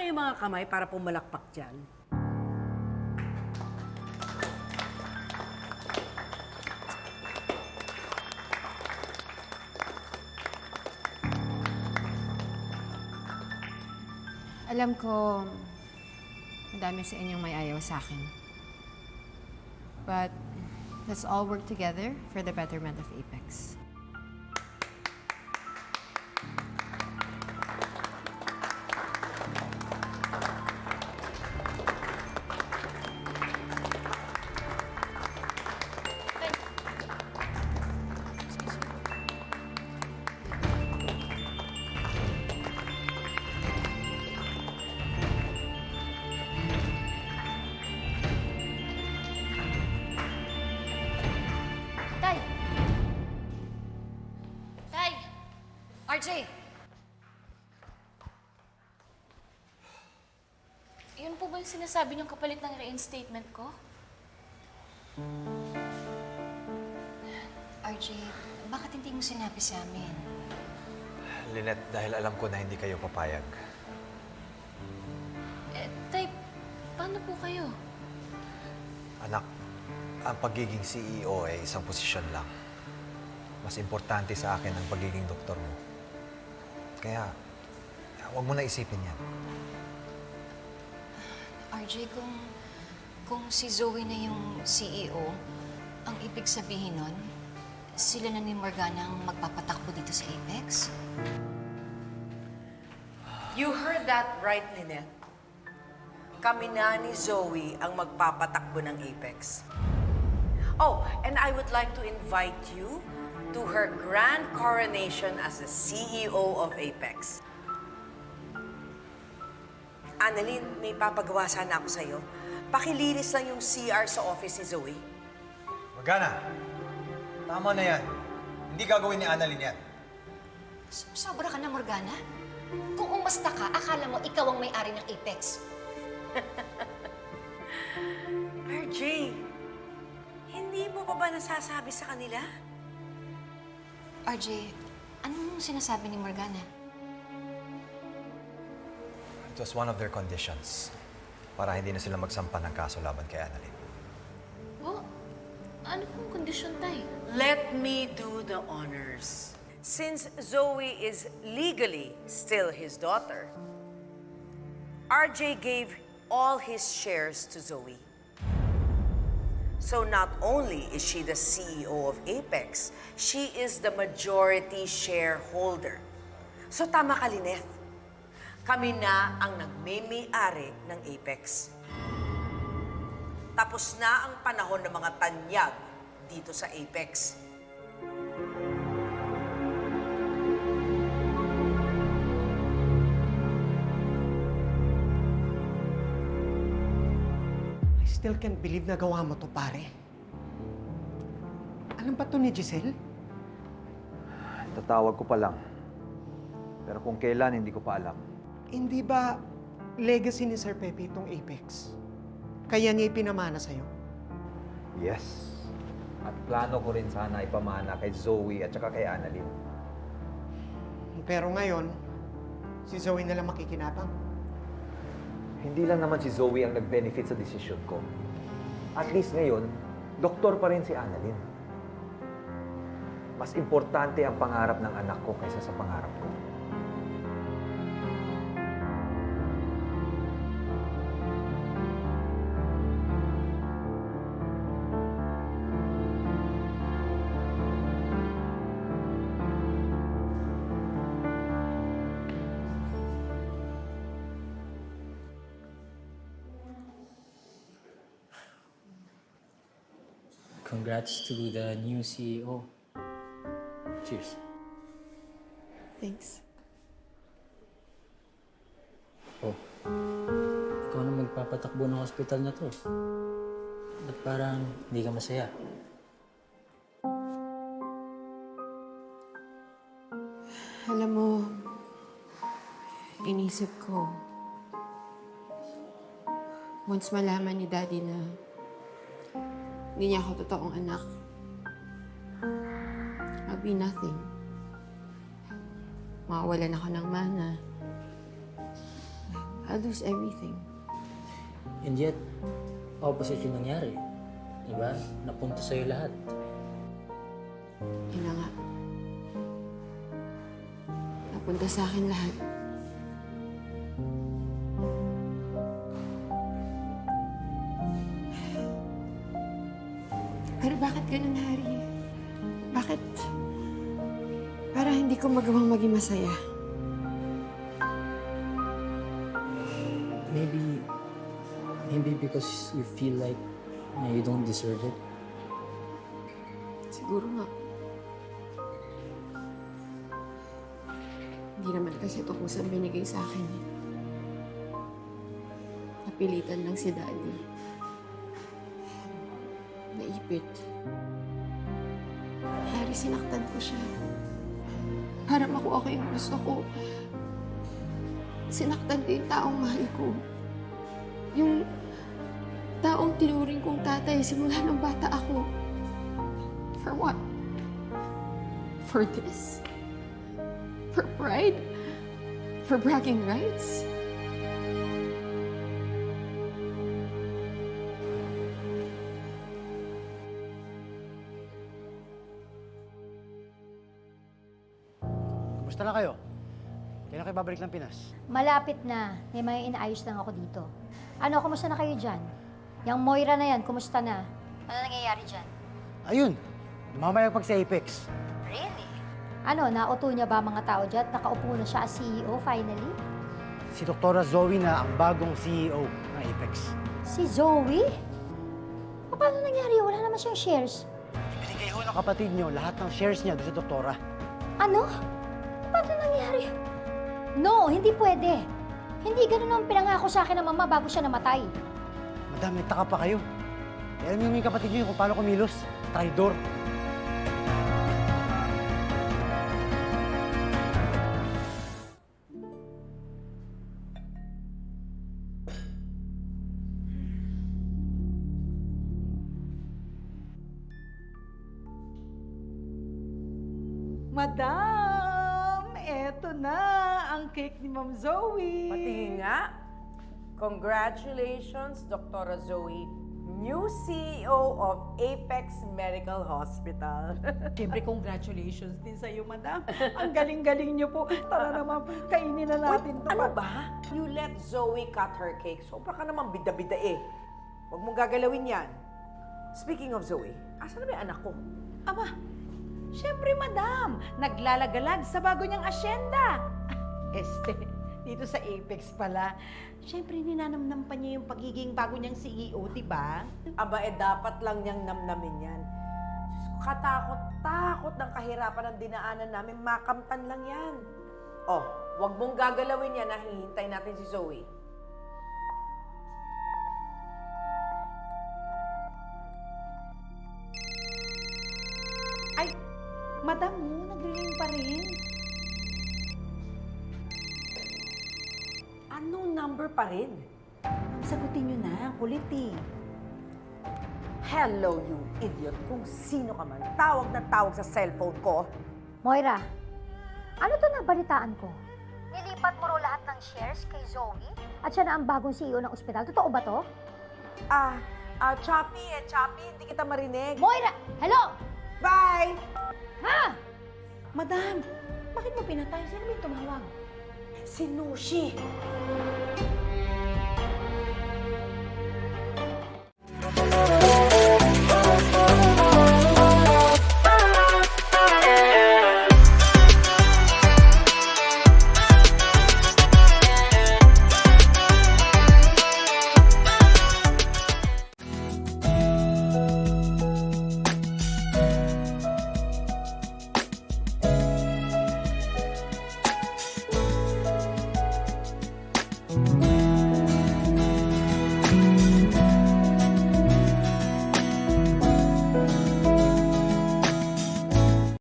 kayong mga kamay para pumalakpak dyan. Alam ko, madami sa inyong may ayaw sa akin. But, let's all work together for the betterment of Apex. Tay! Tay! RJ! Yun po ba yung sinasabi niyong kapalit ng reinstatement ko? RJ, bakit hindi mo sinabi sa amin? Lynette, dahil alam ko na hindi kayo papayag. Tay, paano po kayo? Anak, ang pagiging CEO ay isang posisyon lang. Mas importante sa akin ang pagiging doktor mo. Kaya, huwag mo na isipin yan. RJ, kung si Zoe na yung CEO, ang ibig sabihin nun, sila na ni Morgana ang magpapatakbo dito sa Apex? You heard that right, Lynette. Kami na ni Zoe ang magpapatakbo ng Apex. Oh, and I would like to invite you to her grand coronation as the CEO of Apex. Annalyn, may papagawa sana ako sa'yo. Pakilinis lang yung CR sa office ni Zoe. Morgana, tama na yan. Hindi gagawin ni Annalyn yan. Sobra ka na, Morgana. Kung umasta ka, akala mo ikaw ang may-ari ng Apex. RJ, hindi mo pa ba nasasabi sa kanila? RJ, anong sinasabi ni Morgana? It was one of their conditions para hindi na sila magsampa ng kaso laban kay Annalyn. Oh, ano pong kondisyon, Tay? Let me do the honors. Since Zoe is legally still his daughter, RJ gave all his shares to Zoe. So not only is she the CEO of Apex, she is the majority shareholder. So tama ka, Lynette. Kami na ang nagmimay-ari ng Apex. Tapos na ang panahon ng mga tanyag dito sa Apex. I still can't believe na gawa mo to, pare. Alam ba to ni Giselle? Tatawag ko pa lang. Pero kung kailan, hindi ko pa alam. Hindi ba legacy ni Sir Pepe itong Apex? Kaya niya ipinamana sa'yo? Yes. At plano ko rin sana ipamana kay Zoe at saka kay Annalyn. Pero ngayon, si Zoe na lang makikinabang. Hindi lang naman si Zoe ang nag-benefit sa desisyon ko. At least ngayon, doktor pa rin si Annalyn. Mas importante ang pangarap ng anak ko kaysa sa pangarap ko. Congrats to the new CEO. Cheers. Thanks. Oh, ikaw na magpapatakbo ng hospital na to. Ba't parang hindi ka masaya? Alam mo, inisip ko, once malaman ni Daddy na hindi niya ako totoong anak, I'll be nothing. Mawawalan ako ng mana. I'll lose everything. And yet, opposite yung nangyari. Diba? Napunta sa'yo lahat. Yun na nga. Napunta sa akin lahat. Pero bakit ganun, Harry? Bakit? Para hindi ko magawang maging masaya. Maybe because you feel like you don't deserve it. Siguro nga. Hindi naman kasi ito kusang binigay sa akin. Napilitan lang si Daddy. Naipit. Harry, sinaktan ko siya. Para makuha ko yung gusto ko. Sinaktan ko yung taong mahal ko. Yung taong tinuring kong tatay simula nung bata ako. For what? For this? For pride? For bragging rights? Kumusta na kayo? Kailan kayo babalik ng Pinas? Malapit na. May mga inaayos lang ako dito. Ano, kumusta na kayo dyan? Yang Moira na yan, kumusta na? Ano nangyayari dyan? Ayun, mamayagpag sa Apex. Really? Ano, nauto niya ba mga tao dyan? Nakaupo na siya as CEO finally? Si Dr. Zoe na ang bagong CEO ng Apex. Si Zoe? Paano nangyari? Wala naman siyang shares. Ibinigay ho ng kapatid niyo lahat ng shares niya doon sa doktora. Ano? Paano nangyari? No, hindi pwede. Hindi ganun ang pinangako sa akin ng mama bago siya namatay. Madam, nagtaka pa kayo. Alam niyo yung kapatid niyo kung paano kumilos. Traidor. Madam, eto na ang cake ni Ma'am Zoe. Pati nga. Congratulations, Dr. Zoe, new CEO of Apex Medical Hospital. Siyempre, congratulations din sa iyo, Madam. Ang galing-galing niyo po. Tara naman, kainin na natin to. Ano ba? You let Zoe cut her cake. Sobra ka naman bida-bida eh. Huwag mong gagalawin yan. Speaking of Zoe, asan na ba yung anak ko? Aba, siyempre, Madam. Naglalagalag sa bago niyang asyenda. Dito sa Apex pala. Siyempre, ninanamnam pa niya yung pagiging bago niyang CEO, di ba? Aba, dapat lang niyang namnamin yan. Diyos ko, katakot-takot ng kahirapan ng dinaanan namin. Makamtan lang yan. Oh, wag mong gagalawin yan. Hihintay natin si Zoe. Ay, Madam, nagre-ring pa rin. Anong number pa rin? Sagutin niyo na, ang kulit eh. Hello, you idiot. Kung sino ka man, tawag na tawag sa cellphone ko. Moira, ano to na balitaan ko? Nilipat mo raw lahat ng shares kay Zoe? At siya na ang bagong CEO ng ospital. Totoo ba to? Choppy Choppy, hindi kita marinig. Moira! Hello! Bye! Ha? Madam, bakit mo pinatay? Sino ba yung tumawag? Si Nushi.